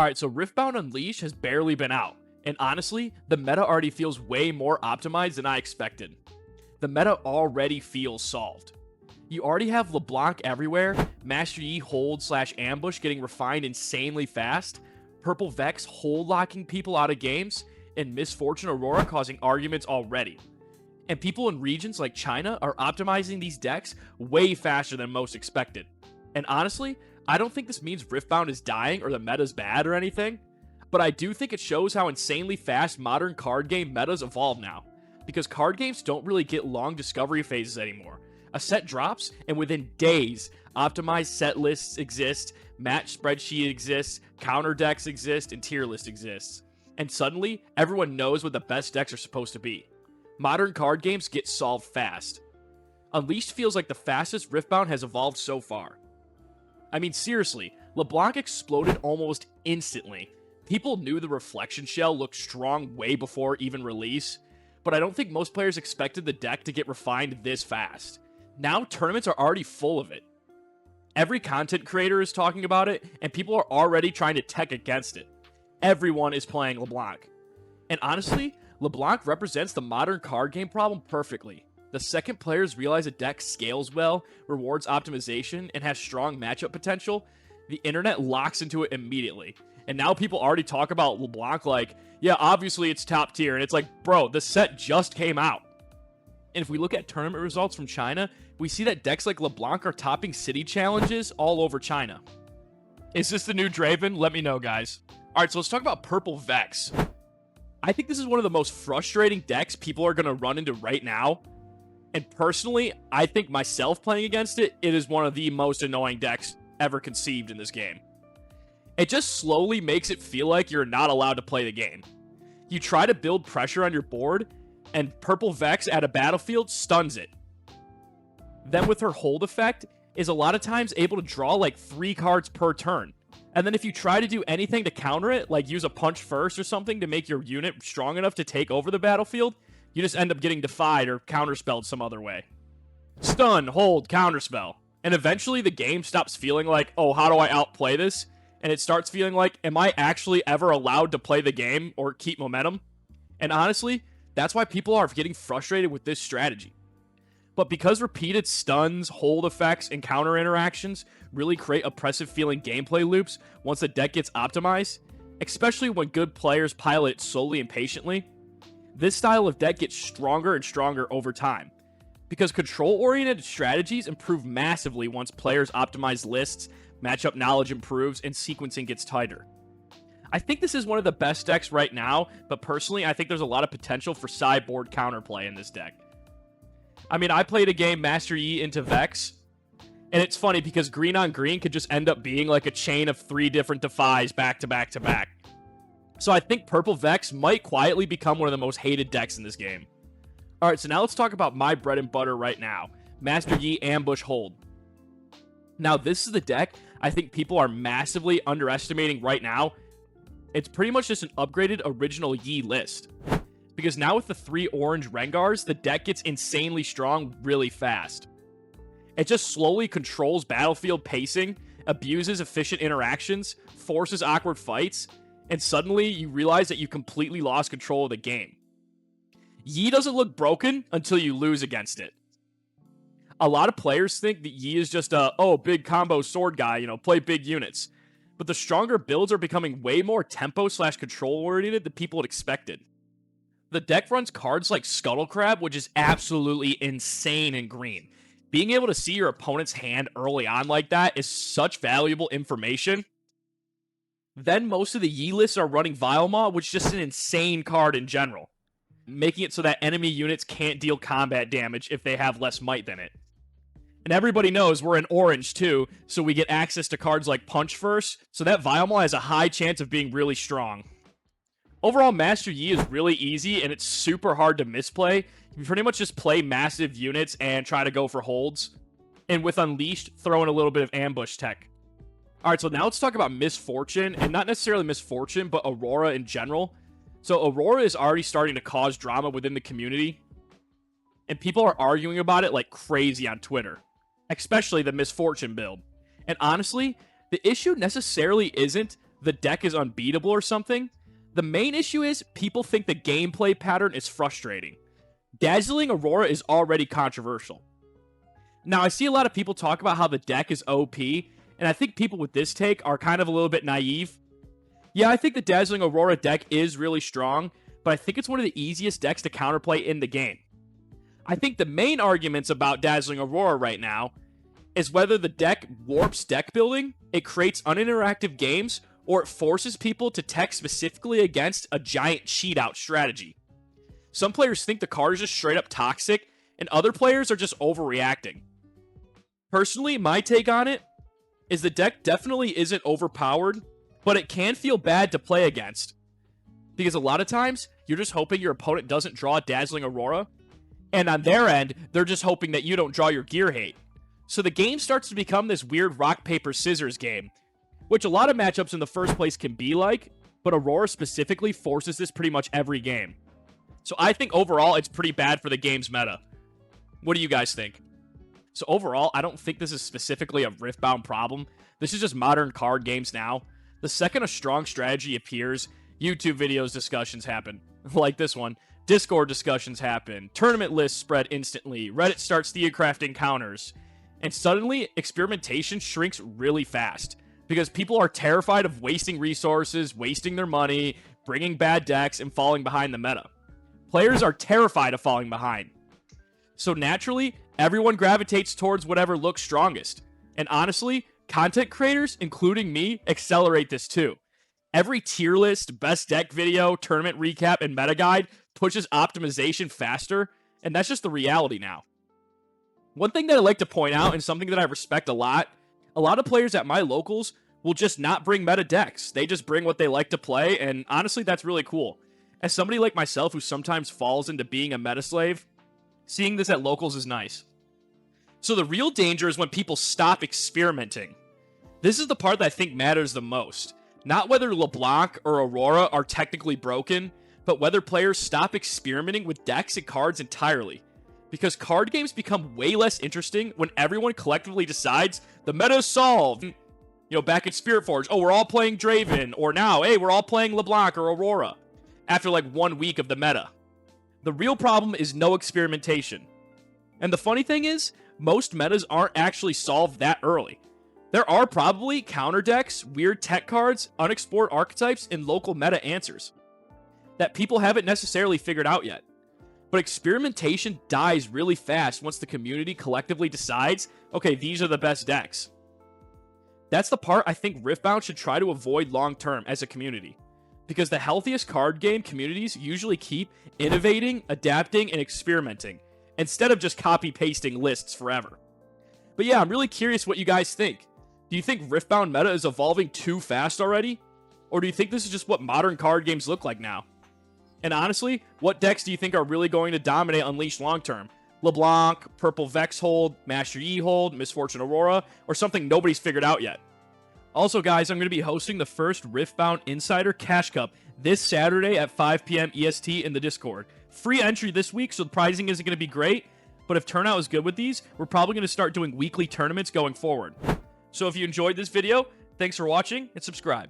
Alright, so Riftbound Unleashed has barely been out, and honestly, the meta already feels way more optimized than I expected. The meta already feels solved. You already have LeBlanc everywhere, Master Yi hold/ambush getting refined insanely fast, Purple Vex hold locking people out of games, and Misfortune Aurora causing arguments already. And people in regions like China are optimizing these decks way faster than most expected. And honestly, I don't think this means Riftbound is dying or the meta's bad or anything, but I do think it shows how insanely fast modern card game metas evolve now, because card games don't really get long discovery phases anymore. A set drops, and within days, optimized set lists exist, match spreadsheet exists, counter decks exist, and tier list exists. And suddenly, everyone knows what the best decks are supposed to be. Modern card games get solved fast. Unleashed feels like the fastest Riftbound has evolved so far. I mean, seriously, LeBlanc exploded almost instantly. People knew the Reflection Shell looked strong way before even release, but I don't think most players expected the deck to get refined this fast. Now, tournaments are already full of it. Every content creator is talking about it, and people are already trying to tech against it. Everyone is playing LeBlanc. And honestly, LeBlanc represents the modern card game problem perfectly. The second players realize a deck scales well, rewards optimization, and has strong matchup potential, the internet locks into it immediately. And now people already talk about LeBlanc like, yeah, obviously it's top tier. And it's like, bro, the set just came out. And if we look at tournament results from China, we see that decks like LeBlanc are topping city challenges all over China. Is this the new Draven? Let me know, guys. Alright, so let's talk about Purple Vex. I think this is one of the most frustrating decks people are going to run into right now. And personally, I think myself playing against it, it is one of the most annoying decks ever conceived in this game. It just slowly makes it feel like you're not allowed to play the game. You try to build pressure on your board, and Purple Vex at a battlefield stuns it. Then with her hold effect, is a lot of times able to draw like 3 cards per turn. And then if you try to do anything to counter it, like use a punch first or something to make your unit strong enough to take over the battlefield, you just end up getting defied or counterspelled some other way. Stun, hold, counterspell. And eventually the game stops feeling like, oh, how do I outplay this? And it starts feeling like, am I actually ever allowed to play the game or keep momentum? And honestly, that's why people are getting frustrated with this strategy. But because repeated stuns, hold effects, and counter interactions really create oppressive feeling gameplay loops once the deck gets optimized, especially when good players pilot it slowly and patiently, this style of deck gets stronger and stronger over time. Because control-oriented strategies improve massively once players optimize lists, matchup knowledge improves, and sequencing gets tighter. I think this is one of the best decks right now, but personally, I think there's a lot of potential for sideboard counterplay in this deck. I mean, I played a game Master Yi into Vex, and it's funny because green on green could just end up being like a chain of 3 different defies back to back to back. So I think Purple Vex might quietly become one of the most hated decks in this game. Alright, so now let's talk about my bread and butter right now. Master Yi Ambush Hold. Now this is the deck I think people are massively underestimating right now. It's pretty much just an upgraded original Yi list. Because now with the 3 orange Rengars, the deck gets insanely strong really fast. It just slowly controls battlefield pacing, abuses efficient interactions, forces awkward fights, and suddenly you realize that you completely lost control of the game. Yi doesn't look broken until you lose against it. A lot of players think that Yi is just a, oh, big combo sword guy, play big units. But the stronger builds are becoming way more tempo/control oriented than people had expected. The deck runs cards like Scuttle Crab, which is absolutely insane in green. Being able to see your opponent's hand early on like that is such valuable information. Then most of the Yi lists are running Vilemaw, which is just an insane card in general, making it so that enemy units can't deal combat damage if they have less might than it. And everybody knows we're in orange too, so we get access to cards like Punch First, so that Vilemaw has a high chance of being really strong. Overall, Master Yi is really easy, and it's super hard to misplay. You pretty much just play massive units and try to go for holds. And with Unleashed, throw in a little bit of ambush tech. Alright, so now let's talk about Misfortune, and not necessarily Misfortune, but Aurora in general. So Aurora is already starting to cause drama within the community, and people are arguing about it like crazy on Twitter, especially the Misfortune build. And honestly, the issue necessarily isn't the deck is unbeatable or something. The main issue is people think the gameplay pattern is frustrating. Dazzling Aurora is already controversial. Now, I see a lot of people talk about how the deck is OP, and I think people with this take are kind of a little bit naive. Yeah, I think the Dazzling Aurora deck is really strong, but I think it's one of the easiest decks to counterplay in the game. I think the main arguments about Dazzling Aurora right now is whether the deck warps deck building, it creates uninteractive games, or it forces people to tech specifically against a giant cheat out strategy. Some players think the card is just straight up toxic, and other players are just overreacting. Personally, my take on it is the deck definitely isn't overpowered, but it can feel bad to play against. Because a lot of times, you're just hoping your opponent doesn't draw Dazzling Aurora, and on their end, they're just hoping that you don't draw your Gear Hate. So the game starts to become this weird rock, paper, scissors game, which a lot of matchups in the first place can be like, but Aurora specifically forces this pretty much every game. So I think overall, it's pretty bad for the game's meta. What do you guys think? So overall, I don't think this is specifically a Riftbound problem. This is just modern card games now. The second a strong strategy appears, YouTube videos discussions happen, like this one. Discord discussions happen. Tournament lists spread instantly. Reddit starts theocrafting counters. And suddenly, experimentation shrinks really fast. Because people are terrified of wasting resources, wasting their money, bringing bad decks, and falling behind the meta. Players are terrified of falling behind. So naturally, everyone gravitates towards whatever looks strongest. And honestly, content creators, including me, accelerate this too. Every tier list, best deck video, tournament recap, and meta guide pushes optimization faster, and that's just the reality now. One thing that I like to point out, and something that I respect a lot of players at my locals will just not bring meta decks. They just bring what they like to play, and honestly, that's really cool. As somebody like myself who sometimes falls into being a meta slave, seeing this at locals is nice. So the real danger is when people stop experimenting. This is the part that I think matters the most. Not whether LeBlanc or Aurora are technically broken, but whether players stop experimenting with decks and cards entirely. Because card games become way less interesting when everyone collectively decides the meta is solved. You know, back at Spirit Forge, oh, we're all playing Draven, or now, hey, we're all playing LeBlanc or Aurora, after like 1 week of the meta. The real problem is no experimentation. And the funny thing is, most metas aren't actually solved that early. There are probably counter decks, weird tech cards, unexplored archetypes, and local meta answers that people haven't necessarily figured out yet. But experimentation dies really fast once the community collectively decides, okay, these are the best decks. That's the part I think Riftbound should try to avoid long term as a community. Because the healthiest card game communities usually keep innovating, adapting, and experimenting, instead of just copy-pasting lists forever. But yeah, I'm really curious what you guys think. Do you think Riftbound meta is evolving too fast already? Or do you think this is just what modern card games look like now? And honestly, what decks do you think are really going to dominate Unleashed long term? LeBlanc, Purple Vex Hold, Master Yi Hold, Misfortune Aurora, or something nobody's figured out yet? Also, guys, I'm going to be hosting the first Riftbound Insider Cash Cup this Saturday at 5 p.m. EST in the Discord. Free entry this week, so the pricing isn't going to be great, but if turnout is good with these, we're probably going to start doing weekly tournaments going forward. So if you enjoyed this video, thanks for watching, and subscribe.